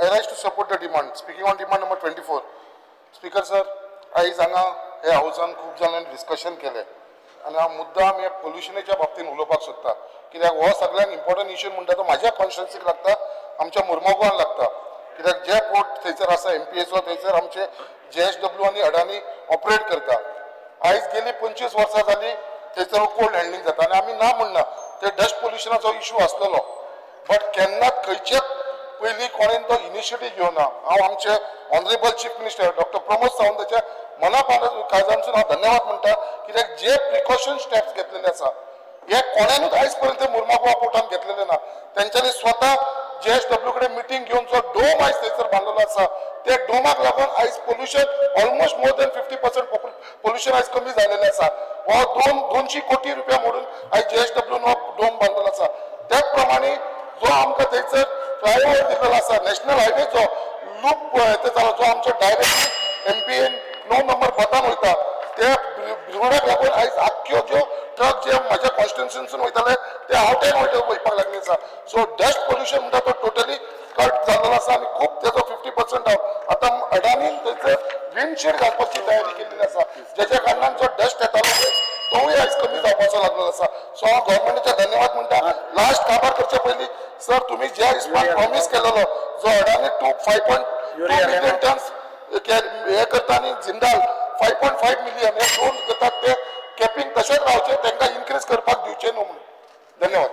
I rise to support the demand. Speaking on demand number 24. Speaker sir, आयज हांगा हे हाऊसान खूब जाणांनी डिस्कशन केले आनी हांव मुद्दाम हे पोल्युशनाच्या बाबतींत उलोवपाक सोदता कित्याक हो सगळ्यात इम्पॉर्टंट इश्यू म्हणटा तो म्हाज्या कॉन्स्टिट्युएन्सीक लागता, आमच्या मुर्मुगांवान लागता कित्याक जे पोर्ट थंयसर आसा MPSO थंयसर आमचे JSW आनी अडानी ऑपरेट करता. आयज गेली 25 वर्सां जाली थंयसर कोल्ड हँडलिंग जाता आनी आमी ना म्हणना ते डस्ट पोल्युशनाचो इश्यू आसलेलो, बट केन्नाच खंयचेच पयलीं कोणेन तो इनिशिएटीव घेवना. हांव आमचे honourable chief minister doctor Pramod सावंताच्या काळजांसून हांव धन्यवाद म्हणटा कित्याक जे प्रिकॉशन स्टेप्स घेतलेले आसा हे कोणेनूच आयज पर्यंत मुर्मुगांव पोर्टान घेतलेले ना. तेंच्यांनी स्वता JSW कडेन मिटींग घेवन जो डोम आयज थंयसर बांदलेलो आसा ते डोमाक लागून आयज pollution almost more than 50% pollution आयज कमी जाल्लेलें आसा. हो 200 कोटी रुपया मोडून आयज JSW हो डोम बांदलेलो आसा. त्याच प्रमाणे जो आमकां थंयसर फ्लायओव्हर दिल्लो आसा नॅशनल हायवे जो लूप जालो जो आमचो डायरेक्ट MPN 9 नंबर बटान वयता त्या ब्रिगेडाक लागून आयज आख्ख्यो ज्यो ट्रक जे म्हाज्या कॉन्स्टिट्युएन्सीसून वयताले ते आवटेन वयपाक लागले आसा. सो डस्ट पोल्युशन म्हणटा तो टोटली कट जाल्लो आसा आनी खूब तेजो 50% आतां अडानीन थंयसर विंडशील्ड घालपाची तयारी केल्ली आसा जेच्या कारणान जो डस्ट येतालो तोय आयज कमी जावपाचो लागलेलो आसा. सो हांव गव्हर्मेंटाचे धन्यवाद म्हणटा. लास्ट काबार करचे पयलीं सर तुमी ज्या हिसपान प्रॉमिस केलेलो जो अडानी 5.2 मिलियन टन्स हे करता आनी जिंदाल 5.5 मिलियन हे दोन करतात ते कॅपिंग तशेंच रावचे तांकां इन्क्रीज करपाक दिवचे न्हू म्हणून. धन्यवाद.